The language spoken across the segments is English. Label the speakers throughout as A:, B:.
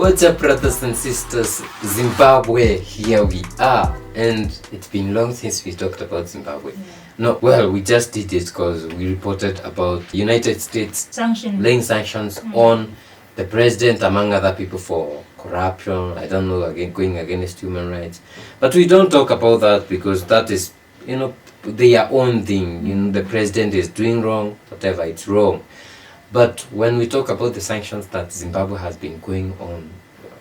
A: What's up, brothers and sisters? Zimbabwe, here we are. And it's been long since we talked about Zimbabwe. No, well, we just did it because we reported about United States laying sanctions on the president, among other people, for corruption, I don't know, again, going against human rights. But we don't talk about that because that is, their own thing. The president is doing wrong, whatever, it's wrong. But when we talk about the sanctions that Zimbabwe has been going on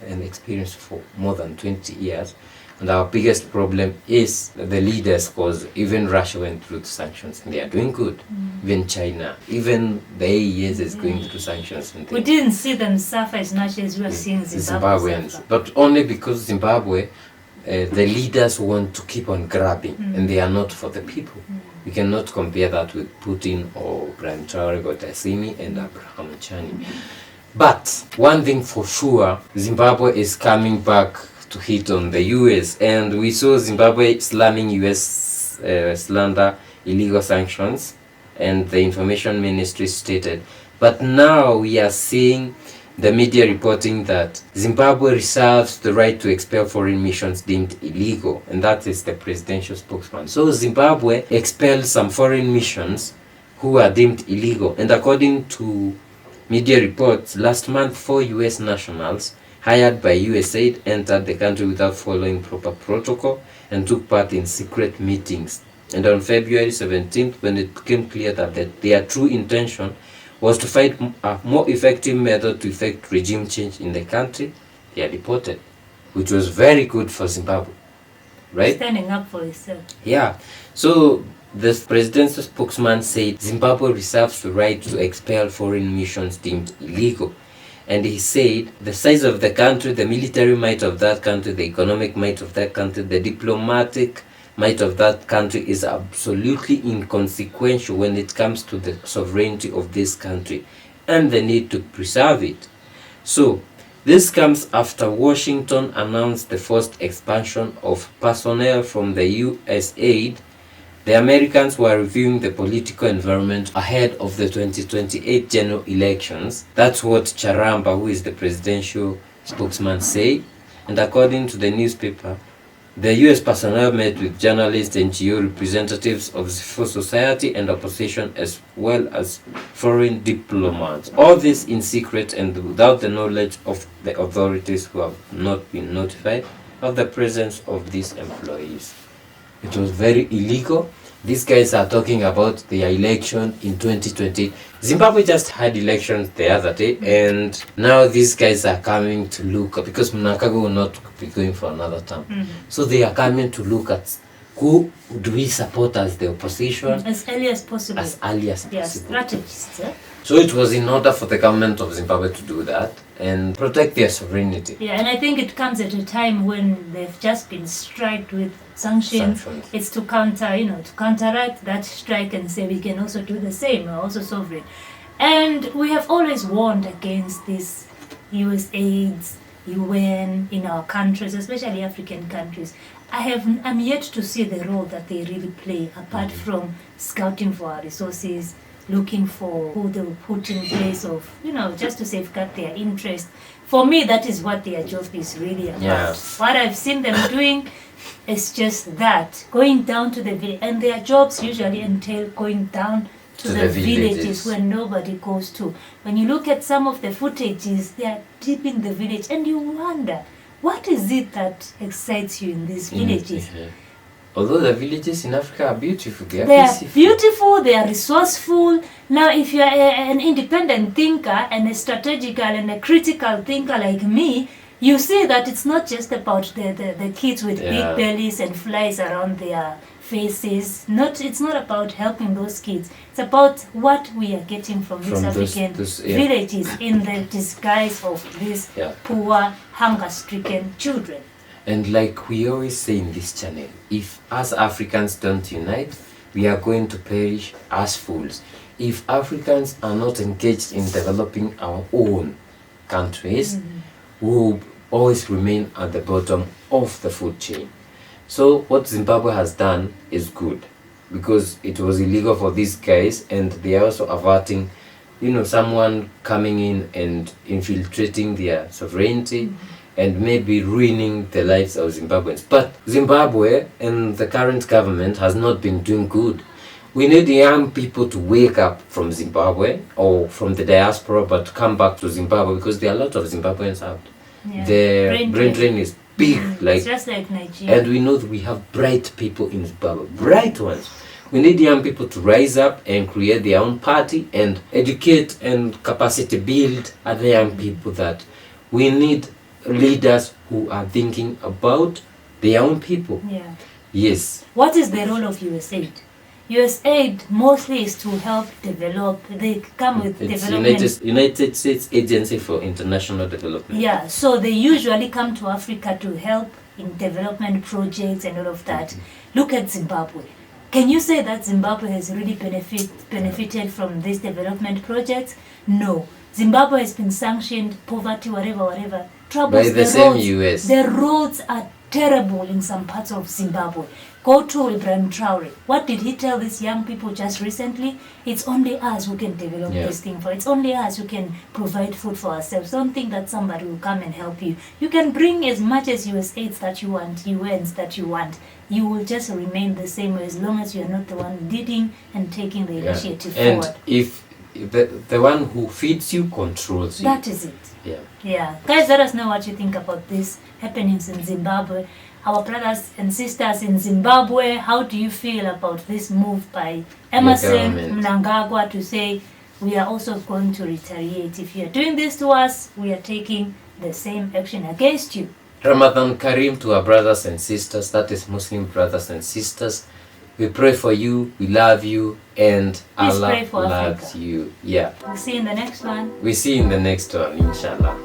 A: and experienced for more than 20 years, and our biggest problem is the leaders, because even Russia went through the sanctions and they are doing good. Even China, even the AES is going through sanctions. And
B: we didn't see them suffer as much as we are seeing
A: Zimbabweans. But only because Zimbabwe, the leaders want to keep on grabbing and they are not for the people. We cannot compare that with Putin or Brian Traore or Tassini and Abraham Chani. But one thing for sure, Zimbabwe is coming back to hit on the US, and we saw Zimbabwe slamming US slander illegal sanctions, and the information ministry stated. But now we are seeing the media reporting that Zimbabwe reserves the right to expel foreign missions deemed illegal, and that is the presidential spokesman. So Zimbabwe expelled some foreign missions who are deemed illegal, and according to media reports, last month 4 US nationals hired by Usaid entered the country without following proper protocol and took part in secret meetings. And on February 17th, when it became clear that their true intention was to find a more effective method to effect regime change in the country, they are deported, which was very good for Zimbabwe, right?
B: Standing up for itself.
A: Yeah. So the presidential spokesman said Zimbabwe reserves the right to expel foreign missions deemed illegal. And he said the size of the country, the military might of that country, the economic might of that country, the diplomatic might of that country is absolutely inconsequential when it comes to the sovereignty of this country and the need to preserve it. So this comes after Washington announced the first expansion of personnel from the Usaid. The Americans were reviewing the political environment ahead of the 2028 general elections. That's what Charamba, who is the presidential spokesman, said. And according to the newspaper, the US personnel met with journalists, NGO representatives of civil society and opposition, as well as foreign diplomats. All this in secret and without the knowledge of the authorities, who have not been notified of the presence of these employees. It was very illegal. These guys are talking about the election in 2020. Zimbabwe just had elections the other day, and now these guys are coming to look, because Mnangagwa will not be going for another term. So they are coming to look at who do we support as the opposition
B: as early as possible.
A: As early as
B: They are
A: possible.
B: strategists.
A: So it was in order for the government of Zimbabwe to do that and protect their sovereignty.
B: Yeah, and I think it comes at a time when they've just been struck with sanctions. It's to to counteract that strike and say we can also do the same. We're also sovereign. And we have always warned against this USAID, UN in our countries, especially African countries. I'm yet to see the role that they really play, apart from scouting for our resources, looking for who they will put in place of, just to safeguard their interest. For me, that is what their job is really about.
A: Yeah.
B: What I've seen them doing is just that, going down to the village. And their jobs usually entail going down to the villages where nobody goes to. When you look at some of the footages, they are deep in the village, and you wonder, what is it that excites you in these villages?
A: Although the villages in Africa are beautiful, they
B: are beautiful, they are resourceful. Now, if you are an independent thinker and a strategical and a critical thinker like me, you see that it's not just about the kids with big bellies and flies around their faces. It's not about helping those kids. It's about what we are getting from these African villages in the disguise of these poor, hunger-stricken children.
A: And like we always say in this channel, if us Africans don't unite, we are going to perish as fools. If Africans are not engaged in developing our own countries, we will always remain at the bottom of the food chain. So what Zimbabwe has done is good, because it was illegal for these guys, and they are also averting someone coming in and infiltrating their sovereignty and maybe ruining the lives of Zimbabweans. But Zimbabwe and the current government has not been doing good. We need young people to wake up from Zimbabwe or from the diaspora, but to come back to Zimbabwe, because there are a lot of Zimbabweans out.
B: Yeah.
A: The brain drain is big,
B: It's just like Nigeria.
A: and we know that we have bright people in Zimbabwe, bright ones. We need young people to rise up and create their own party and educate and capacity build other young people, that we need leaders who are thinking about their own people.
B: Yeah.
A: Yes.
B: What is the role of USAID? USAID mostly is to help develop. They come with
A: It's
B: development.
A: United States Agency for International Development.
B: Yeah, so they usually come to Africa to help in development projects and all of that. Look at Zimbabwe. Can you say that Zimbabwe has really benefited from these development projects? No. Zimbabwe has been sanctioned, poverty, whatever. Troubles.
A: By the same US.
B: The roads are terrible in some parts of Zimbabwe. Go to Ibrahim Traore. What did he tell these young people just recently? It's only us who can develop this thing for. It's only us who can provide food for ourselves. Don't think that somebody will come and help you. You can bring as much as USAIDs that you want, UNs that you want. You will just remain the same way as long as you are not the one leading and taking the initiative
A: and
B: forward.
A: if the one who feeds you controls you.
B: That is it.
A: Yeah.
B: Guys, let us know what you think about this happenings in Zimbabwe. Our brothers and sisters in Zimbabwe, how do you feel about this move by Emerson Mnangagwa to say we are also going to retaliate? If you are doing this to us, we are taking the same action against you.
A: Ramadan Kareem to our brothers and sisters, that is Muslim brothers and sisters. We pray for you, we love you, and
B: Please
A: Allah
B: pray for
A: loves
B: Africa.
A: you. Yeah.
B: We'll see you in the next one.
A: We see you in the next one, inshallah.